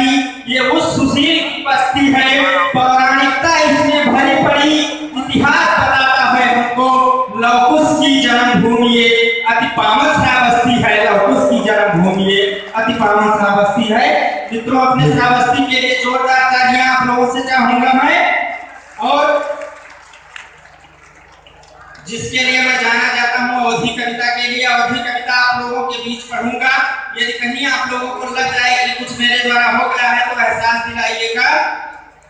नगरी ये उस सुशील की बस्ती है। पौराणिकता इसमें भरी पड़ी, इतिहास बताता है हमको लवकुश की जन्मभूमि ये अति पावन श्रावस्ती है। लवकुश की जन्मभूमि ये अति पावन श्रावस्ती है। मित्रों, अपने श्रावस्ती के लिए जोरदार तालियां आप लोगों से चाहूंगा मैं। और जिसके लिए मैं जाना जाता हूँ अवधि कविता के लिए, अवधि कविता आप लोगों के बीच पढ़ूंगा। यदि कहीं आप लोगों को लग जाए कि कुछ मेरे द्वारा हो गया है तो एहसास दिलाइएगा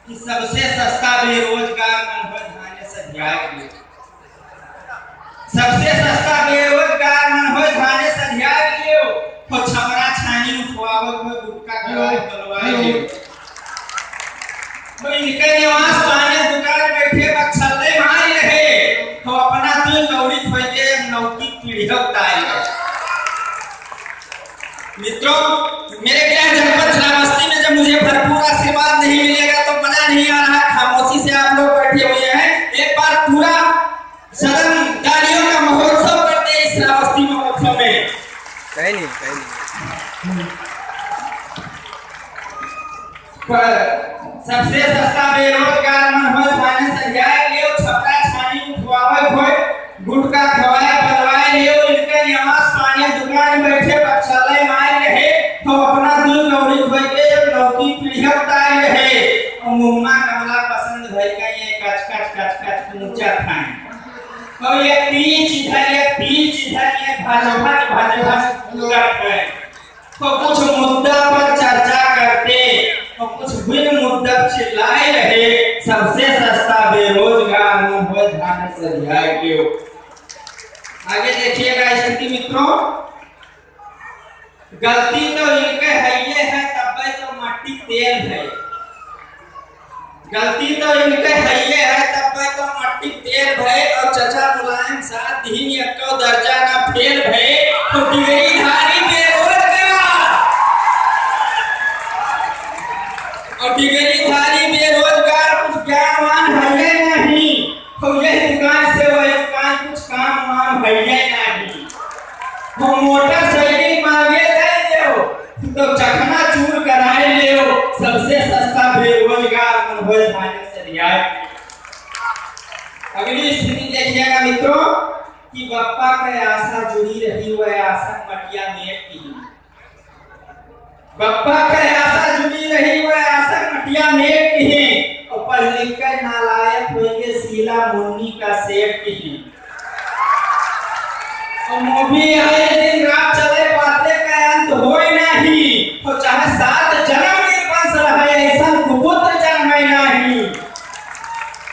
कि सबसे सस्ता बेरोजगार मन हो धाने सधियाए लियो। सबसे सस्ता बेरोजगार मन हो धाने सधियाए लियो। तो छपरा छानी उठवावत में गुटका खवाए तलवाए लियो। तो इनके निवास पाने दुकान बैठे बक्सले मारी रहे तो अपना दिल लौड़ित हो गए नौकी पीढ़ी ताई। मित्रों, मेरे ज्ञान जनपद श्रावस्ती में जब मुझे भरपूर आशीर्वाद नहीं मिलेगा तो मजा नहीं आ रहा। खामोशी से आप लोग बैठे हुए हैं। एक बार पूरा सदन तालियों का महोत्सव करते हैं इस श्रावस्ती महोत्सव में। कहीं नहीं पर सबसे सस्ता बेरोजगार मन हो धाने सधियाए लियो। छपरा छानी उठवावे होय गुटका खवाए बलवाए लियो। इनके निवास पाने दुकान बैठे बक्सले मार रहे तो अपना दिल लौड़ित हो के लौकी पीढ़ी ताई रहे। और मुम्मा कमला पसंद भई का ये कच कच कच कच ऊंचा खाए। और ये पीछ इधर ये भज उलट है। तो कुछ मुद्दा पर चर्चा करते तो कुछ बिन मुद्दा चिल्लाए रहे। सबसे सस्ता बेरोजगार मन हो धाने सधियाए लियो। आगे देखिएगा स्थिति मित्रों, गलती तो इनके है ये है तब तो मट्टी तेल है। गलती तो इनके है ये है तब तो मट्टी तेल भय। और चचा मुलायम साथ दिन एको दर्जा ना फेल भय। तो डिग्रीधारी बेरोजगार और डिग्रीधारी बेरोजगार कुछ ज्ञानवान है नहीं। तो यह दुकान से वह दुकान कुछ काम वाम है नहीं। तो मोटरसाइकिल मांगे दे दो तो चखना चूर कराए लियो। सबसे सस्ता बेरोजगार मन हो धाने सधियाए। अगली स्थिति देखिएगा मित्रों कि बप्पा के आशा जुड़ी रही वह आशा मटिया मेट की। बप्पा के आशा जुड़ी रही वह आशा मटिया मेट की। और पढ़ लिख कर नालायक होंगे शीला मुन्नी का सेठ की। और मूवी आए दिन रात चले बातें का अंत होए नहीं। तो चाहे 7 जन्म निर्वंश रहे ऐसा कुपुत्र जन्मे नहीं।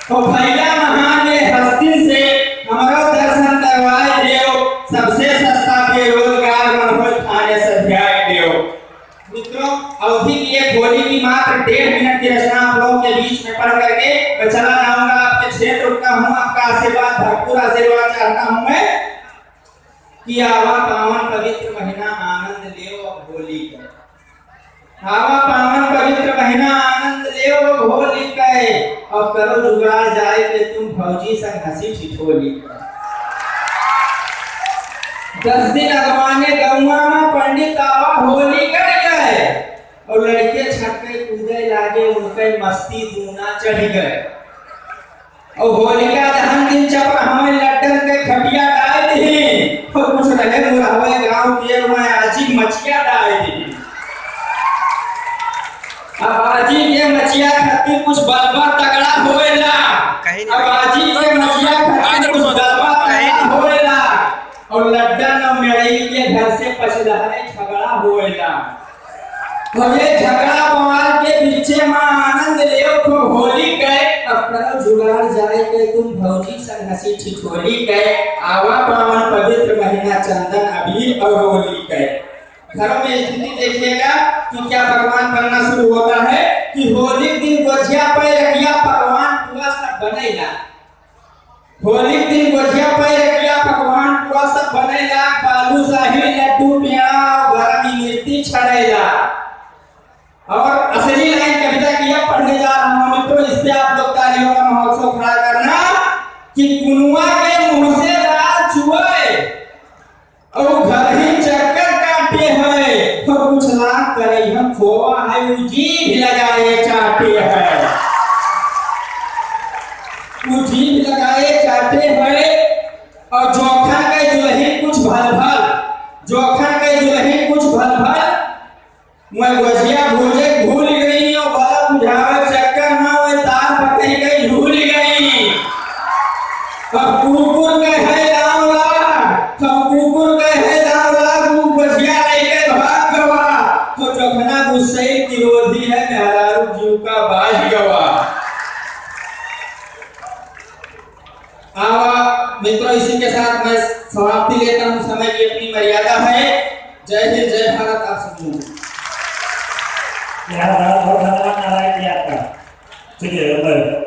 तो भैया महान ये हस्ती से हमारा दर्शन करवाए देव। सबसे सस्ता बेरोजगार मन हो धाने सधियाए लियो। मित्रों, अवधि की एक होली की मात्र 1.5 मिनट की रचना आप लोगों के बीच में पढ़ करके मैं चला जाऊंगा। आपके क्षेत्र का हूँ, आपका आशीर्वाद भरपूर आशीर्वाद चाहता हूँ मैं कि आवा पावन पवित्र महीना आनंद लेओ अब होली का। आवा पावन पवित्र महीना आनंद लेओ अब होली का। अब करो जुगाड़ जाए के तुम भौजी संग हंसी ठिठोली का। 10 दिन अगवाने गौवा में पंडित आवा होली कर गए। और लड़के छक्के कूदे लागे उनके मस्ती दूना चढ़ गए। और होलिका दहन दिन चपरा हमें लड्डन के खटिया डाल दी। और कुछ रहे मुरावे गांव के में आजी मछिया डाल दी। अब आजी के मछिया खातिर कुछ बलबा तगड़ा होएला। अब आजी के मछिया खातिर कुछ बलबा तगड़ा होएला। और लड्डन और मेड़ई के घर से पछलहरे झगड़ा होएला। तो ये झगड़ा बवाल के पीछे में आनंद लियो तो होली गए। अब करो जुगाड़ जाए के तुम भौजी संग हंसी ठिठोली गए। आवा पावन पवित्र महीना चंदन अबीर और होली गए। घरों में स्थिति देखिएगा कि क्या भगवान बनना शुरू होता है कि होली दिन गोझिया पे रखिया पकवान पूरा सब बनेगा। होली दिन गोझिया पे रखिया पकवान पूरा सब बनेगा। बालूशाही लड्डू पेड़ा गरम मिर्ची छड़ेगा। और असली लाइन कविता की पढ़ने जा रहा हूं मित्रों, इस पे आप लोग तालियों का महोत्सव खड़ा करना कि कुनुआ के मुंह से दाल चुए और घर ही चक्कर काटे हैं। तो कुछ लाख करे हम खोआ है वो जीभ लगाए चाटे है, वो जीभ लगाए चाटे है। और जोखन के दुल्हन कुछ भल भल, जोखन के दुल्हन कुछ भल भल, मैं गुजिया भूजे भूल गई और बड़ा बुझावे चक्कर में मैं तार पकड़ गई भूल गई। अब कुकुर के है दावला, अब कुकुर के है दावला, वो गुजिया लेके भाग गवा। तो जोखना गुस्से विरोधी है मेहरारू जीव का बाज गवा। आवा मित्रों, इसी के साथ मैं समाप्ति लेता हूँ, समय की अपनी मर्यादा है। जय हिंद, जय भारत। आप सबको बहुत धन्यवाद नारायण जी आपका। चलिए